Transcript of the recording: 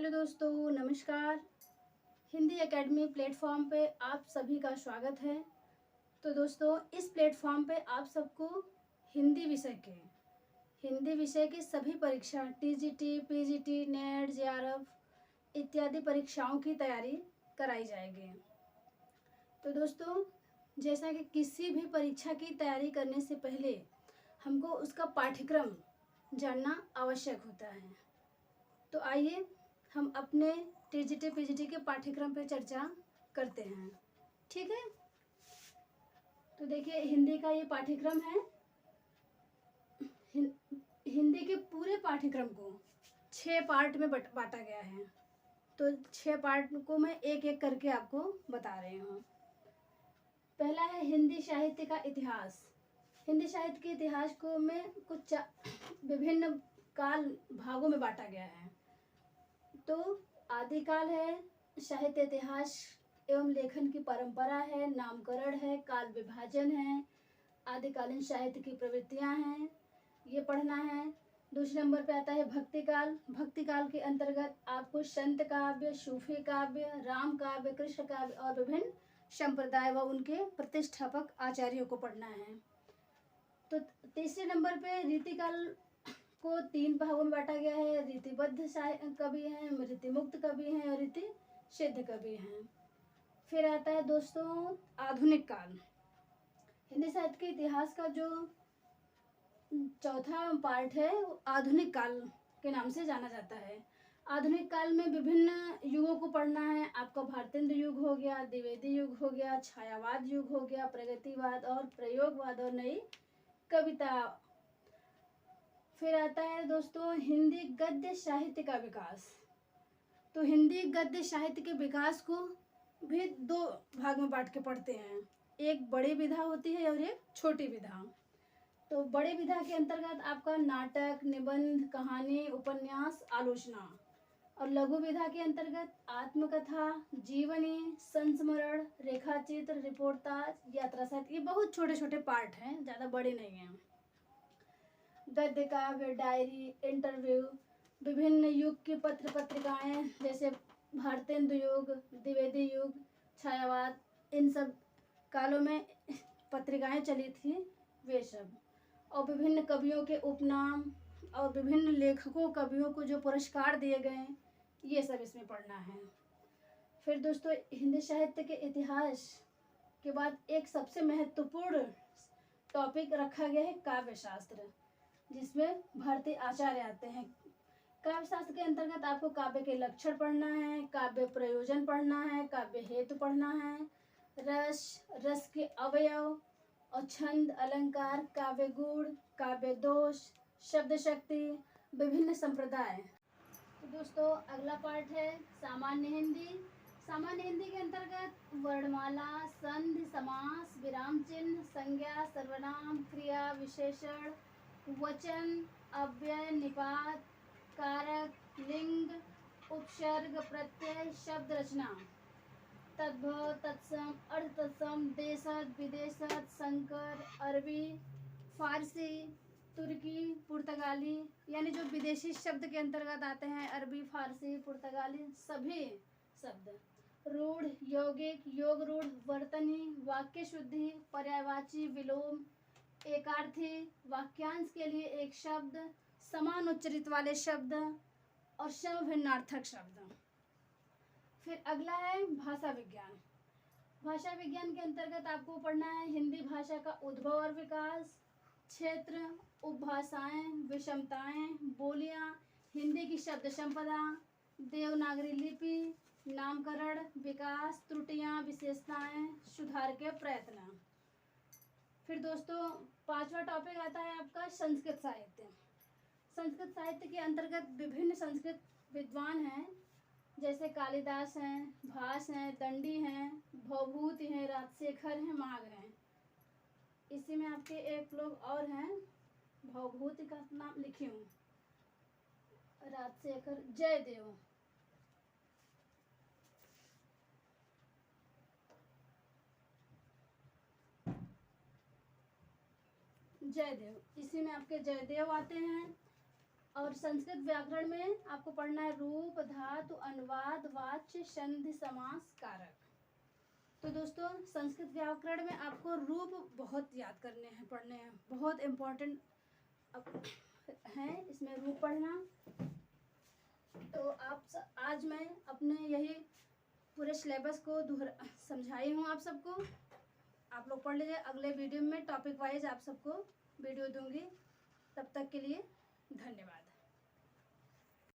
Hello दोस्तों, नमस्कार। Hindi academy platform पे आप सभी का स्वागत है। तो दोस्तों, इस प्लेटफॉर्म पे आप सबको हिंदी विषय की सभी परीक्षा टीजीटी, पीजीटी, नेट, जेआरएफ इत्यादि परीक्षाओं की तैयारी कराई जाएगी। तो दोस्तों, जैसा कि किसी भी परीक्षा की तैयारी करने से पहले हमको उसका पाठ्यक्रम जानना आवश्यक होता है। तो आइए हम अपने टीजीटी पीजीटी के पाठ्यक्रम पर चर्चा करते हैं। ठीक है, तो देखिए हिंदी का ये पाठ्यक्रम है। हिंदी के पूरे पाठ्यक्रम को 6 पार्ट में बांटा गया है। तो 6 पार्ट को मैं एक एक करके आपको बता रही हूँ। पहला है हिंदी साहित्य का इतिहास। हिंदी साहित्य के इतिहास को में कुछ विभिन्न काल भागों में बांटा गया है। तो आदिकाल है, साहित्य इतिहास एवं लेखन की परंपरा है, नामकरण है, काल विभाजन है, आदिकालीन साहित्य की प्रवृत्तियां हैं, ये पढ़ना है। दूसरे नंबर पे आता है भक्तिकाल। भक्तिकाल के अंतर्गत आपको संत काव्य, सूफी काव्य, राम काव्य, कृष्ण काव्य और विभिन्न संप्रदाय व उनके प्रतिष्ठापक आचार्यों को पढ़ना है। तो तीसरे नंबर पे रीतिकाल को 3 भागों में बांटा गया है। रीतिबद्ध कवि हैं, रीतिमुक्त कवि हैं और रीति सिद्ध कवि हैं। फिर आता है दोस्तों आधुनिक काल। हिंदी साहित्य के इतिहास का जो चौथा पार्ट है वो आधुनिक काल के नाम से जाना जाता है। आधुनिक काल में विभिन्न युगों को पढ़ना है। आपका भारतेंद्र युग हो गया, द्विवेदी युग हो गया, छायावाद युग हो गया, प्रगतिवाद और प्रयोगवाद और नई कविता। फिर आता है दोस्तों हिंदी गद्य साहित्य का विकास। तो हिंदी गद्य साहित्य के विकास को भी 2 भाग में बांट के पढ़ते हैं। एक बड़ी विधा होती है और एक छोटी विधा। तो बड़े विधा के अंतर्गत आपका नाटक, निबंध, कहानी, उपन्यास, आलोचना। और लघु विधा के अंतर्गत आत्मकथा, जीवनी, संस्मरण, रेखाचित्र, रिपोर्टाज, यात्रा साहित्य। ये बहुत छोटे छोटे पार्ट हैं, ज़्यादा बड़े नहीं हैं। गद्य काव्य, डायरी, इंटरव्यू, विभिन्न युग की पत्र पत्रिकाएं जैसे भारतेंदु युग, द्विवेदी युग, छायावाद, इन सब कालों में पत्रिकाएं चली थी, वे सब। और विभिन्न कवियों के उपनाम और विभिन्न लेखकों कवियों को जो पुरस्कार दिए गए, ये सब इसमें पढ़ना है। फिर दोस्तों हिंदी साहित्य के इतिहास के बाद एक सबसे महत्वपूर्ण टॉपिक रखा गया है काव्य शास्त्र, जिसमें भारतीय आचार्य आते हैं। काव्य शास्त्र के अंतर्गत आपको काव्य के लक्षण पढ़ना है, काव्य प्रयोजन पढ़ना है, काव्य हेतु पढ़ना है, रस के अवयव और छंद, अलंकार, काव्य गुण, काव्य दोष, शब्द शक्ति, विभिन्न संप्रदाय। तो दोस्तों अगला पार्ट है सामान्य हिंदी। सामान्य हिंदी के अंतर्गत वर्णमाला, संधि, समास, विराम चिन्ह, संज्ञा, सर्वनाम, क्रिया, विशेषण, वचन, अव्यय, निपात, कारक, लिंग, उपसर्ग, प्रत्यय, शब्द रचना, तद्भव, तत्सम, अर्ध तत्सम, देशज, विदेशज, संकर, अरबी, फारसी, तुर्की, पुर्तगाली, यानी जो विदेशी शब्द के अंतर्गत आते हैं, अरबी, फारसी, पुर्तगाली सभी शब्द। रूढ़, यौगिक, योग रूढ़, वर्तनी, वाक्य शुद्धि, पर्यायवाची, विलोम, एकार्थी, वाक्यांश के लिए एक शब्द, समान उच्चरित वाले शब्द और समभिन्नार्थक शब्द। फिर अगला है भाषा विज्ञान। भाषा विज्ञान के अंतर्गत आपको पढ़ना है हिंदी भाषा का उद्भव और विकास, क्षेत्र, उपभाषाएं, विषमताएं, बोलियां, हिंदी की शब्द संपदा, देवनागरी लिपि, नामकरण, विकास, त्रुटियां, विशेषताएं, सुधार के प्रयत्न। फिर दोस्तों 5वां टॉपिक आता है आपका संस्कृत साहित्य। संस्कृत साहित्य के अंतर्गत विभिन्न संस्कृत विद्वान हैं, जैसे कालिदास हैं, भास हैं, दंडी हैं, भवभूति हैं, राजशेखर हैं, माघ हैं। इसी में आपके एक लोग और हैं, भवभूति का नाम लिखी हूँ, राजशेखर, जयदेव। जयदेव, इसी में आपके जयदेव आते हैं। और संस्कृत व्याकरण में आपको पढ़ना है रूप, धातु, अनुवाद, वाच्य, संधि, समास, कारक। तो दोस्तों संस्कृत व्याकरण में आपको रूप बहुत याद करने हैं, पढ़ने हैं, बहुत इम्पोर्टेंट हैं इसमें रूप पढ़ना। तो आज मैं अपने यही पूरे सिलेबस को समझाई हूँ आप सबको। आप लोग पढ़ लीजिए। अगले वीडियो में टॉपिक वाइज आप सबको वीडियो दूंगी। तब तक के लिए धन्यवाद।